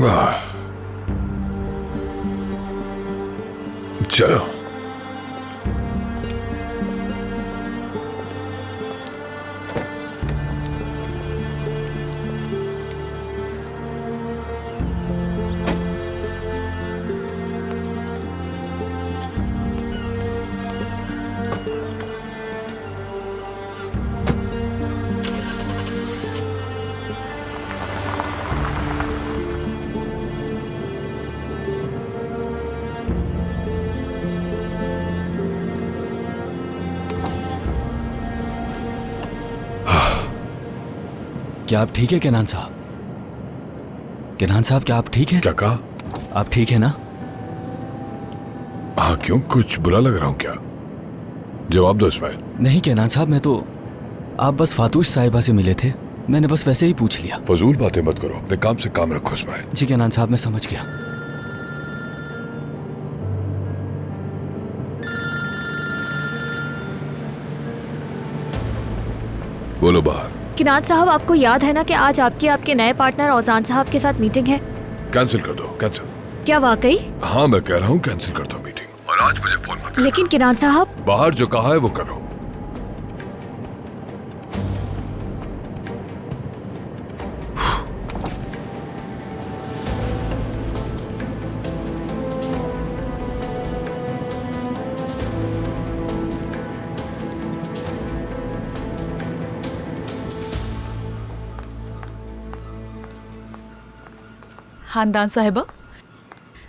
वाह, चलो। क्या आप ठीक है केनान साहब? केनान साहब, क्या आप ठीक हैं? क्या कहा? आप ठीक है ना? हाँ, क्यों? कुछ बुरा लग रहा हूं क्या? जवाब दो इस्माइल। नहीं केनान साहब, मैं तो आप बस फातूश साहिबा से मिले थे, मैंने बस वैसे ही पूछ लिया। फजूल बातें मत करो, अपने काम से काम रखो इस्माइल। जी केनान साहब, मैं समझ गया। बोलो बाहर। केनान साहब, आपको याद है ना कि आज आपके नए पार्टनर औजान साहब के साथ मीटिंग है? कैंसिल कर दो, कैंसिल। क्या वाकई? हाँ, मैं कह रहा हूँ कैंसिल कर दो मीटिंग, और आज मुझे फोन मत करो। लेकिन केनान साहब, बाहर जो कहा है वो करो। खानदान साहिबा,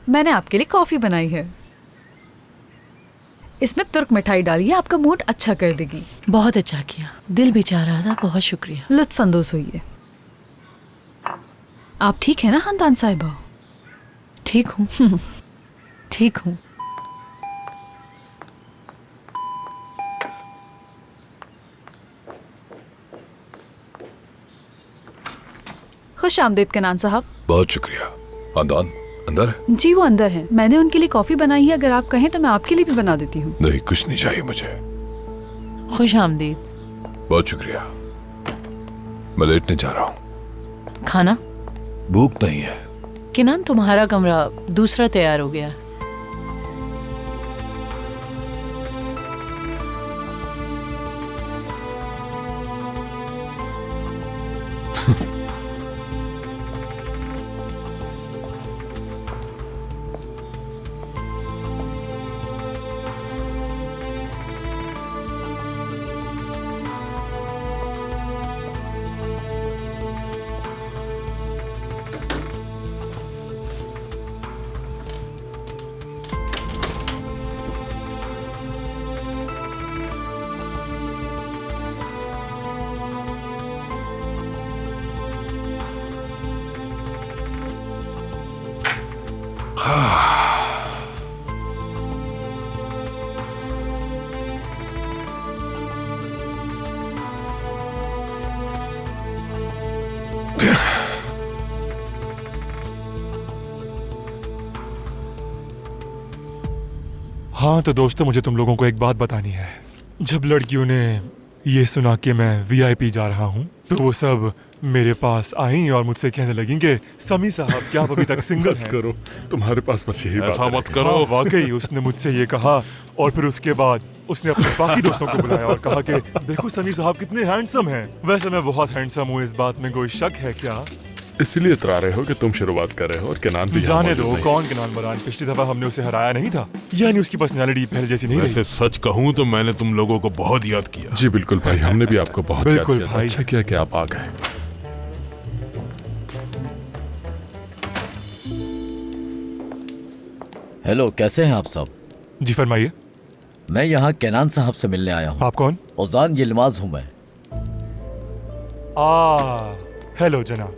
मैंने आपके लिए कॉफी बनाई है। इसमें तुर्क मिठाई डालिए, आपका मूड अच्छा कर देगी। बहुत अच्छा किया, दिल भी चाह रहा था। बहुत शुक्रिया। लुत्फ अंदोज होइए। आप ठीक है ना खानदान साहिबा? ठीक हूँ। ठीक हूँ। खुश आमदीद केनान साहब। बहुत शुक्रिया। आदान अंदर है? जी वो अंदर है, मैंने उनके लिए कॉफी बनाई है, अगर आप कहें तो मैं आपके लिए भी बना देती हूँ। नहीं, कुछ नहीं चाहिए मुझे। खुश आमदीद। बहुत शुक्रिया। मैं लेटने जा रहा हूँ। खाना? भूख नहीं है। किनान, तुम्हारा कमरा दूसरा तैयार हो गया। हाँ तो दोस्तों, मुझे तुम लोगों को एक बात बतानी है। जब लड़कियों ने ये सुना कि मैं वीआईपी जा रहा हूँ तो वो सब मेरे पास आई और मुझसे कहने लगी कि समी साहब, क्या आप अभी तक सिंगल हैं? करो, तुम्हारे पास बस यही बात ऐसा है। मत करो। हाँ, वाकई उसने मुझसे ये कहा और फिर उसके बाद उसने अपने बाकी दोस्तों को बुलाया और कहा कि देखो समी साहब कितने हैंडसम हैं। वैसे मैं बहुत हैंडसम हूँ, इस बात में कोई शक है क्या? इसलिए इतरा रहे हो कि तुम शुरुआत कर रहे हो और केनान भी यहाँ जाने मौजूद दो, नहीं। कौन केनान बरान? पिछली दफा हमने उसे हराया नहीं था, यानी उसकी पर्सनैलिटी पहले जैसी नहीं रही। वैसे सच कहूँ तो मैंने तुम लोगों को बहुत याद किया। जी बिल्कुल भाई, हमने भी आपको बहुत याद बिल्कुल किया था। भाई। अच्छा किया कि आप आ गए। हेलो, कैसे हैं आप सब? जी फरमाइए। मैं यहाँ केनान साहब से मिलने आया हूँ। आप कौन? ओजान यिल्माज हूँ मैं। हेलो जनाब,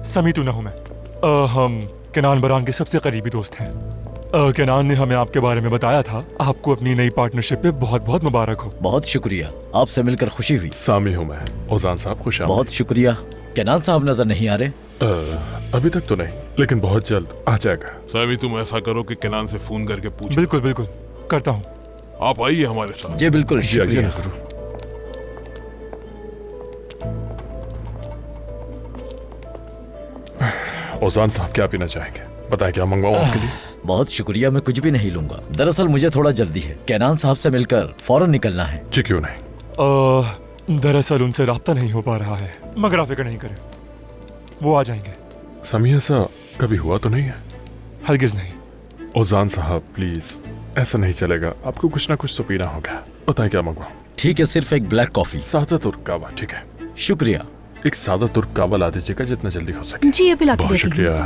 समीतू ना हूँ मैं। हम केनान बरान के सबसे करीबी दोस्त हैं। केनान ने हमें आपके बारे में बताया था। आपको अपनी नई पार्टनरशिप पे बहुत बहुत मुबारक हो। बहुत शुक्रिया, आपसे मिलकर खुशी हुई। सामी हूँ मैं। ओजान साहब खुश आमदीद। बहुत शुक्रिया। केनान साहब नजर नहीं आ रहे? अभी तक तो नहीं, लेकिन बहुत जल्द आ जाएगा। सामी, तुम ऐसा करो कि केनान से फोन करके पूछो। बिल्कुल बिल्कुल करता हूँ। आप आइए हमारे साथ। जी बिल्कुल, जी आइए ना शुक्रिया। जरूर। ओजान साहब क्या पीना चाहेंगे? बताएं क्या मंगवाऊं आपके लिए? बहुत शुक्रिया, मैं कुछ भी नहीं लूंगा। दरअसल मुझे थोड़ा जल्दी है, केनान साहब से मिलकर फौरन निकलना है। जी क्यों नहीं? दरअसल उनसे राब्ता नहीं हो पा रहा है, मगर आप फिक्र नहीं करें, वो आ जाएंगे। समी ऐसा कभी हुआ तो नहीं है? हरगिज नहीं। ओजान साहब प्लीज, ऐसा नहीं चलेगा, आपको कुछ ना कुछ तो पीना होगा। बताएं क्या मंगवाऊं? ठीक है, सिर्फ एक ब्लैक कॉफी। सादा तुर्क कावा। ठीक है, शुक्रिया। एक सादा तुर्क कावा ला दीजिएगा जितना जल्दी हो सके। जी अभी ला के बहुत देती हूँ। शुक्रिया।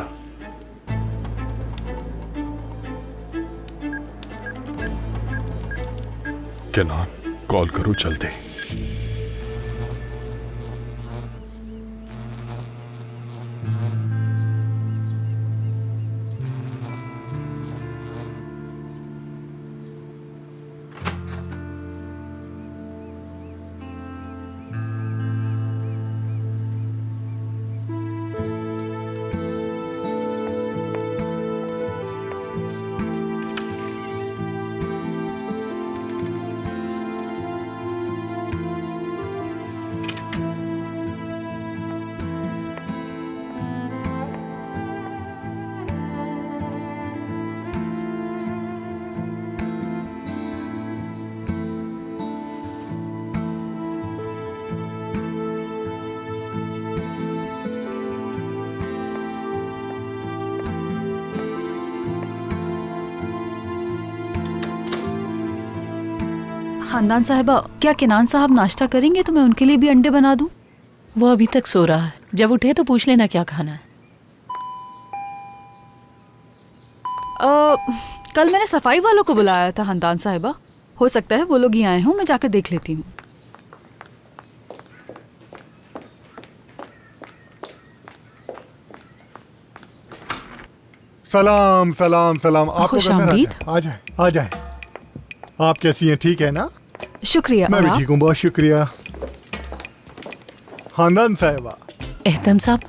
केनान, कॉल करो जल्दी। खानदान साहिबा, क्या केनान साहब नाश्ता करेंगे तो मैं उनके लिए भी अंडे बना दूं? वो अभी तक सो रहा है, जब उठे तो पूछ लेना क्या खाना है। कल मैंने सफाई वालों को बुलाया था खानदान साहिबा, हो सकता है वो लोग ही आए हों, मैं जाकर देख लेती हूँ। सलाम सलाम सलाम। आपको खुशामदीद। आ जाए आ जाए। आप कैसी हैं? ठीक है ना? शुक्रिया। मैं और भी आप? ठीक हूँ, बहुत शुक्रिया। खानदान साहिबा, एहतम साहब,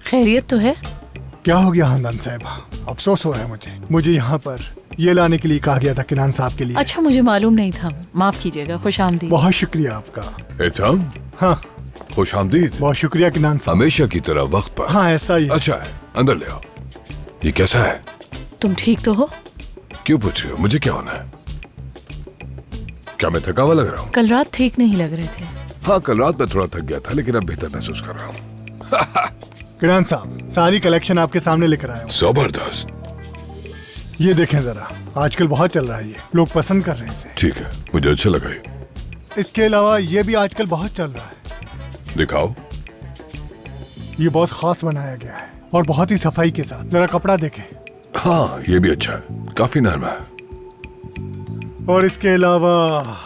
खैरियत तो है? क्या हो गया खानदान साहिबा? अफसोस हो रहा है मुझे यहाँ पर ये लाने के लिए कहा गया था केनान साहब के लिए। अच्छा, मुझे मालूम नहीं था, माफ कीजिएगा। खुश आमदीद। बहुत शुक्रिया आपका। एहतम, हाँ खुश आमदीद। बहुत शुक्रिया केनान साहब। हमेशा की तरह वक्त पर। हाँ ऐसा ही है। अच्छा है, अंदर ले आओ। ये कैसा है? तुम ठीक तो हो? क्यों पूछ रहे हो? मुझे क्या होना है? क्या मैं थका हुआ लग रहा हूँ? कल रात ठीक नहीं लग रहे थे। हाँ, कल रात में थोड़ा थक गया था, लेकिन अब बेहतर महसूस कर रहा हूँ। केनान साहब, सारी कलेक्शन आपके सामने लेकर आया हूँ। जबरदस्त। ये देखें जरा, आजकल बहुत चल रहा है ये, लोग पसंद कर रहे हैं इसे। ठीक है, मुझे अच्छा लगा ये। इसके अलावा ये भी आजकल बहुत चल रहा है। दिखाओ। ये बहुत खास बनाया गया है और बहुत ही सफाई के साथ। जरा कपड़ा देखें। हाँ, ये भी अच्छा है, काफी नरम है। और इसके अलावा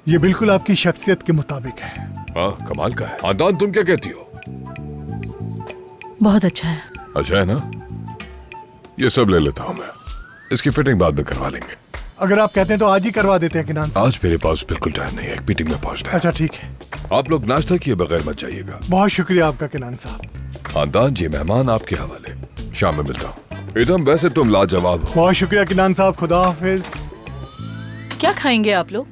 ये बिल्कुल आपकी शख्सियत के मुताबिक है। हाँ, कमाल का है। आदान, तुम क्या कहती हो? बहुत अच्छा है। अच्छा है ना? ये सब ले लेता हूँ मैं, इसकी फिटिंग बाद में करवा लेंगे। अगर आप कहते हैं तो आज ही करवा देते हैं केनान साहब। आज मेरे पास बिल्कुल टाइम नहीं है, एक मीटिंग में पहुंचना है। अच्छा ठीक है। आप लोग नाश्ता किए बगैर मत जाइएगा। बहुत शुक्रिया आपका केनान साहब। खानदान जी, मेहमान आपके हवाले। शाम में मिलता हूँ। एकदम, वैसे तुम लाजवाब हो। बहुत शुक्रिया केनान साहब, खुदा हाफिज। क्या खाएंगे आप लोग?